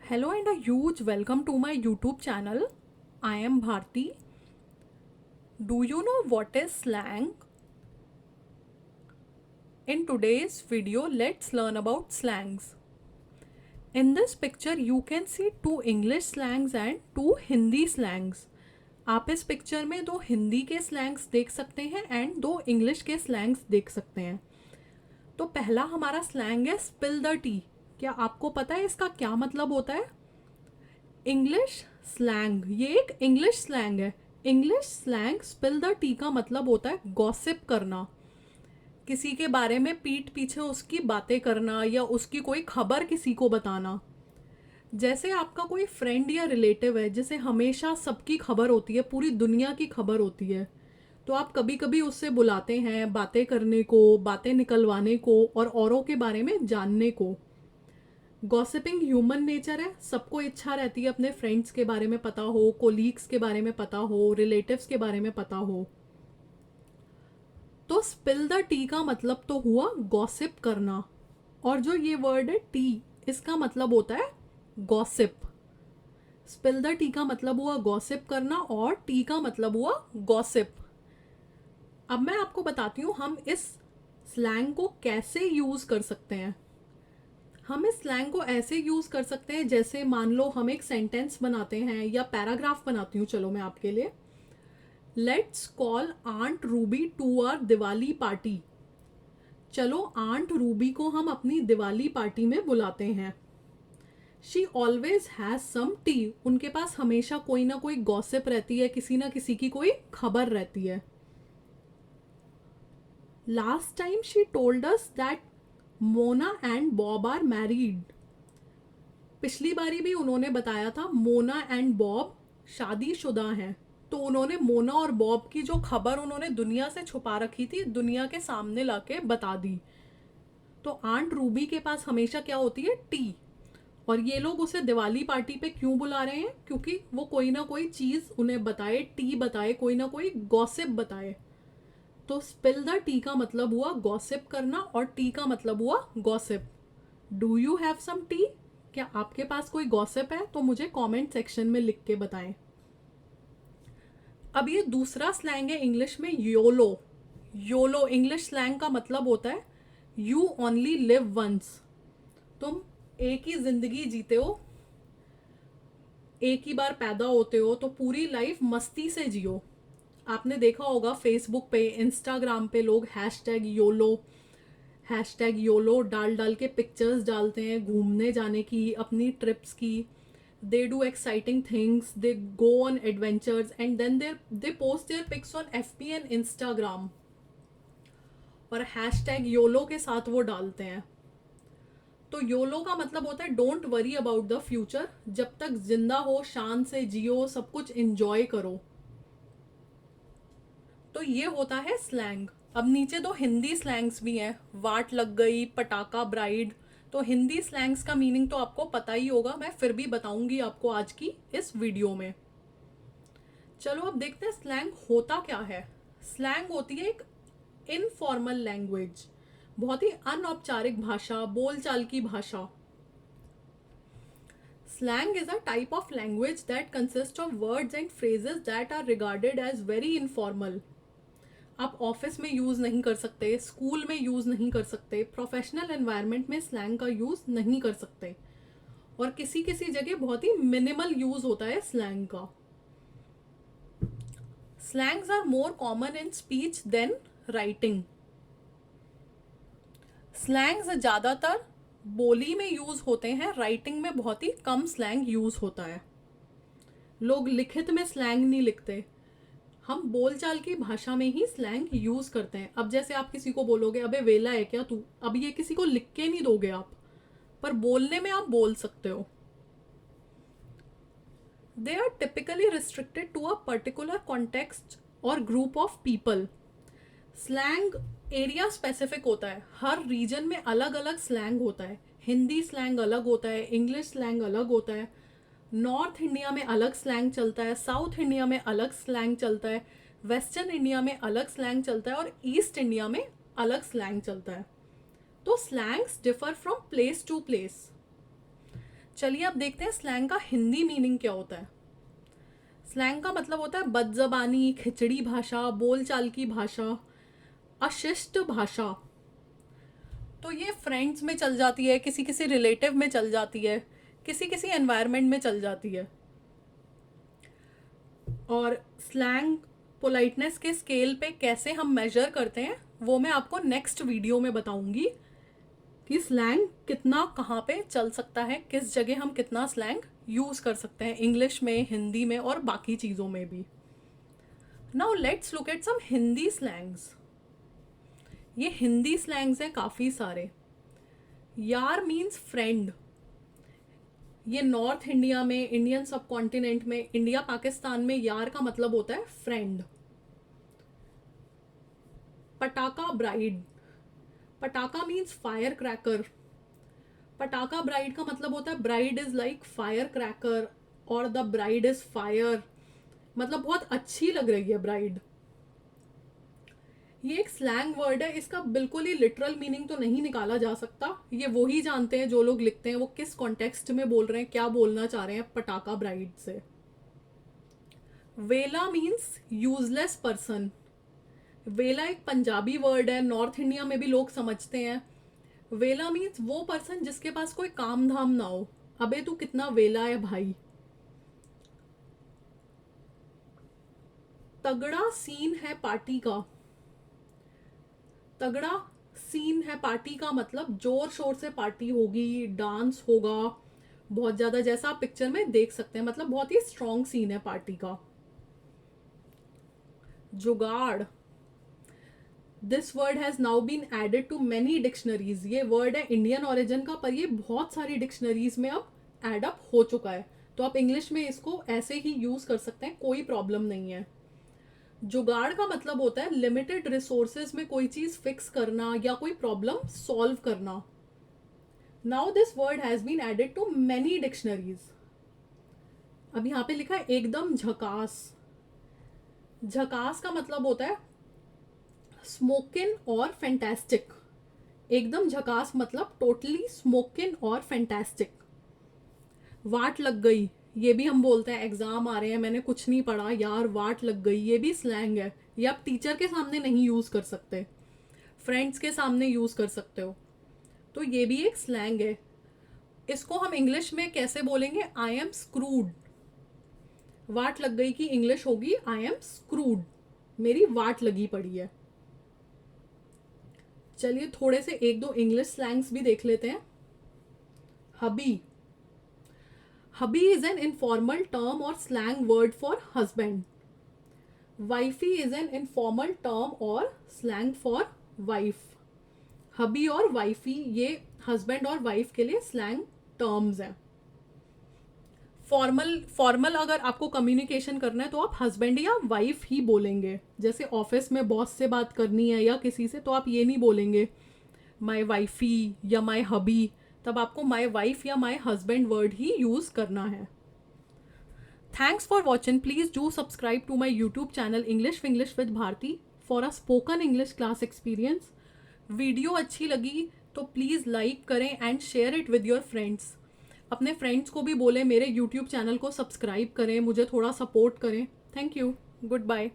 Hello and a huge welcome to my YouTube channel. I am Bharti. Do you know what is slang? In today's video, let's learn about slangs. In this picture, you can see two English slangs and two Hindi slangs. आप इस picture में दो हिंदी के slangs देख सकते हैं and दो English के स्लैंग्स देख सकते हैं. तो पहला हमारा स्लैंग है स्पिल द टी. क्या आपको पता है इसका क्या मतलब होता है? इंग्लिश स्लैंग, ये एक इंग्लिश स्लैंग है. English slang spill the T का मतलब होता है गॉसिप करना, किसी के बारे में पीठ पीछे उसकी बातें करना या उसकी कोई खबर किसी को बताना. जैसे आपका कोई फ्रेंड या रिलेटिव है जिसे हमेशा सबकी खबर होती है, पूरी दुनिया की खबर होती है, तो आप कभी कभी उससे बुलाते हैं बातें करने को, बातें निकलवाने को और औरों के बारे में जानने को. गॉसिपिंग ह्यूमन नेचर है. सबको इच्छा रहती है अपने फ्रेंड्स के बारे में पता हो, कोलीग्स के बारे में पता हो, रिलेटिव्स के बारे में पता हो. तो स्पिल द टी का मतलब तो हुआ गॉसिप करना. और जो ये वर्ड है टी, इसका मतलब होता है गॉसिप. स्पिल द टी का मतलब हुआ गॉसिप करना और टी का मतलब हुआ गॉसिप. अब मैं आपको बताती हूँ हम इस स्लैंग को कैसे यूज़ कर सकते हैं. हम इस स्लैंग को ऐसे यूज़ कर सकते हैं जैसे मान लो हम एक सेंटेंस बनाते हैं या पैराग्राफ बनाती हूँ. चलो मैं आपके लिए, let's call aunt Ruby to our Diwali party. चलो आंट रूबी को हम अपनी दिवाली पार्टी में बुलाते हैं. She always has some tea. उनके पास हमेशा कोई ना कोई गॉसिप रहती है, किसी ना किसी की कोई खबर रहती है. Last time she told us that Mona and Bob are married. पिछली बारी भी उन्होंने बताया था मोना एंड बॉब शादीशुदा हैं. तो उन्होंने मोना और बॉब की जो खबर उन्होंने दुनिया से छुपा रखी थी, दुनिया के सामने लाके बता दी. तो आंट रूबी के पास हमेशा क्या होती है? टी. और ये लोग उसे दिवाली पार्टी पे क्यों बुला रहे हैं? क्योंकि वो कोई ना कोई चीज़ उन्हें बताए, टी बताए, कोई ना कोई गॉसिप बताए. तो स्पिल द टी का मतलब हुआ गॉसिप करना और टी का मतलब हुआ gossip. Do you have some tea? क्या आपके पास कोई गॉसिप है? तो मुझे कमेंट सेक्शन में लिख के बताएं. अब ये दूसरा स्लैंग है इंग्लिश में, योलो. योलो इंग्लिश स्लैंग का मतलब होता है यू ओनली लिव वंस. तुम एक ही जिंदगी जीते हो, एक ही बार पैदा होते हो, तो पूरी लाइफ मस्ती से जियो. आपने देखा होगा फेसबुक पे, इंस्टाग्राम पे लोग हैशटैग योलो डाल डाल के पिक्चर्स डालते हैं घूमने जाने की, अपनी ट्रिप्स की. They do exciting things, they go on adventures and then they post their pics on FB and Instagram और हैशटैग योलो के साथ वो डालते हैं. तो योलो का मतलब होता है don't worry about the future. जब तक जिंदा हो शान से जियो, सब कुछ इंजॉय करो. तो ये होता है स्लैंग. अब नीचे दो हिंदी स्लैंग्स भी हैं, वाट लग गई, पटाखा ब्राइड. तो हिंदी स्लैंग्स का मीनिंग तो आपको पता ही होगा, मैं फिर भी बताऊंगी आपको आज की इस वीडियो में. चलो अब देखते हैं स्लैंग होता क्या है. स्लैंग होती है एक इनफॉर्मल लैंग्वेज, बहुत ही अनौपचारिक भाषा, बोलचाल की भाषा. Slang is a type of language that consists of words and phrases that are regarded as very informal. आप ऑफिस में यूज़ नहीं कर सकते, स्कूल में यूज़ नहीं कर सकते, प्रोफेशनल एनवायरनमेंट में स्लैंग का यूज़ नहीं कर सकते, और किसी किसी जगह बहुत ही मिनिमल यूज़ होता है स्लैंग का. Slangs are more common in speech than writing. Slangs ज़्यादातर बोली में यूज़ होते हैं, राइटिंग में बहुत ही कम स्लैंग यूज़ होता है. लोग लिखित में स्लैंग नहीं लिखते, हम बोलचाल की भाषा में ही स्लैंग यूज़ करते हैं. अब जैसे आप किसी को बोलोगे अबे वेला है क्या तू, अब ये किसी को लिख के नहीं दोगे आप, पर बोलने में आप बोल सकते हो. They are typically restricted to a particular context और group of people. Slang area specific होता है, हर रीजन में अलग अलग स्लैंग होता है. हिंदी स्लैंग अलग होता है, इंग्लिश स्लैंग अलग होता है, नॉर्थ इंडिया में अलग स्लैंग चलता है, साउथ इंडिया में अलग स्लैंग चलता है, वेस्टर्न इंडिया में अलग स्लैंग चलता है और ईस्ट इंडिया में अलग स्लैंग चलता है. तो slangs differ from place to place. चलिए अब देखते हैं स्लैंग का हिंदी मीनिंग क्या होता है। स्लैंग का मतलब होता है बदजबानी, खिचड़ी भाषा, बोलचाल की भाषा, अशिष्ट भाषा। तो ये फ्रेंड्स में चल जाती है, किसी किसी रिलेटिव में चल जाती है, किसी किसी एनवायरनमेंट में चल जाती है। और स्लैंग पोलाइटनेस के स्केल पे कैसे हम मेजर करते हैं वो मैं आपको नेक्स्ट वीडियो में बताऊंगी कि स्लैंग कितना कहाँ पे चल सकता है, किस जगह हम कितना स्लैंग यूज़ कर सकते हैं, इंग्लिश में, हिंदी में और बाकी चीज़ों में भी। Now let's look at some Hindi slangs. ये हिंदी स्लैंग्स हैं काफ़ी सारे। यार मीन्स फ्रेंड। ये नॉर्थ इंडिया में, इंडियन सब कॉन्टिनेंट में, इंडिया पाकिस्तान में यार का मतलब होता है फ्रेंड। पटाखा ब्राइड। पटाखा मीन्स फायर क्रैकर। पटाखा ब्राइड का मतलब होता है bride is like fire cracker और द ब्राइड इज फायर, मतलब बहुत अच्छी लग रही है ब्राइड। ये एक स्लैंग वर्ड है, इसका बिल्कुल ही लिटरल मीनिंग तो नहीं निकाला जा सकता। ये वो ही जानते हैं जो लोग लिखते हैं वो किस कॉन्टेक्स्ट में बोल रहे हैं, क्या बोलना चाह रहे हैं पटाखा ब्राइड से। वेला मीन्स यूजलेस पर्सन। वेला एक पंजाबी वर्ड है, नॉर्थ इंडिया में भी लोग समझते हैं। वेला मीन्स वो पर्सन जिसके पास कोई काम धाम ना हो। अबे तू कितना वेला है भाई। तगड़ा सीन है पार्टी का। तगड़ा सीन है पार्टी का मतलब जोर शोर से पार्टी होगी, डांस होगा बहुत ज़्यादा, जैसा आप पिक्चर में देख सकते हैं, मतलब बहुत ही स्ट्रॉन्ग सीन है पार्टी का। Jugaad. This word has now been added to many dictionaries. ये वर्ड है इंडियन ओरिजिन का पर ये बहुत सारी डिक्शनरीज में अब एड अप हो चुका है, तो आप इंग्लिश में इसको ऐसे ही यूज़ कर सकते हैं, कोई प्रॉब्लम नहीं है। जुगाड़ का मतलब होता है लिमिटेड रिसोर्सेज में कोई चीज़ फिक्स करना या कोई प्रॉब्लम सॉल्व करना। Now this word has been added to many dictionaries. अब यहाँ पे लिखा है एकदम झकास। झकास का मतलब होता है स्मोकिन और फैंटास्टिक। एकदम झकास मतलब टोटली स्मोकिन और फैंटास्टिक। वाट लग गई, ये भी हम बोलते हैं, एग्जाम आ रहे हैं, मैंने कुछ नहीं पढ़ा यार वाट लग गई, ये भी स्लैंग है। ये आप टीचर के सामने नहीं यूज़ कर सकते, फ्रेंड्स के सामने यूज़ कर सकते हो, तो ये भी एक स्लैंग है। इसको हम इंग्लिश में कैसे बोलेंगे, आई एम स्क्रूड। वाट लग गई की इंग्लिश होगी आई एम स्क्रूड, मेरी वाट लगी पड़ी है। चलिए थोड़े से एक दो इंग्लिश स्लैंग्स भी देख लेते हैं। हबी। हबी इज एन इनफॉर्मल टर्म और slang word for husband. Wifey is an informal term और स्लैंग फॉर वाइफ। हबी और वाइफी ये हस्बैंड और वाइफ के लिए स्लैंग टर्म्स हैं। फॉर्मल अगर आपको कम्युनिकेशन करना है तो आप हस्बैंड या वाइफ ही बोलेंगे। जैसे ऑफिस में बॉस से बात करनी है या किसी से, तो आप ये नहीं बोलेंगे माई वाइफी या माई हबी, तब आपको माई वाइफ या माई हस्बैंड वर्ड ही यूज़ करना है। Thanks for watching. Please do subscribe to my YouTube channel English with Bharti for a spoken English class experience. Video अच्छी लगी तो प्लीज़ लाइक करें and share it with your friends. अपने friends को भी बोलें मेरे यूट्यूब चैनल को सब्सक्राइब करें, मुझे थोड़ा सपोर्ट करें। Thank you, good bye.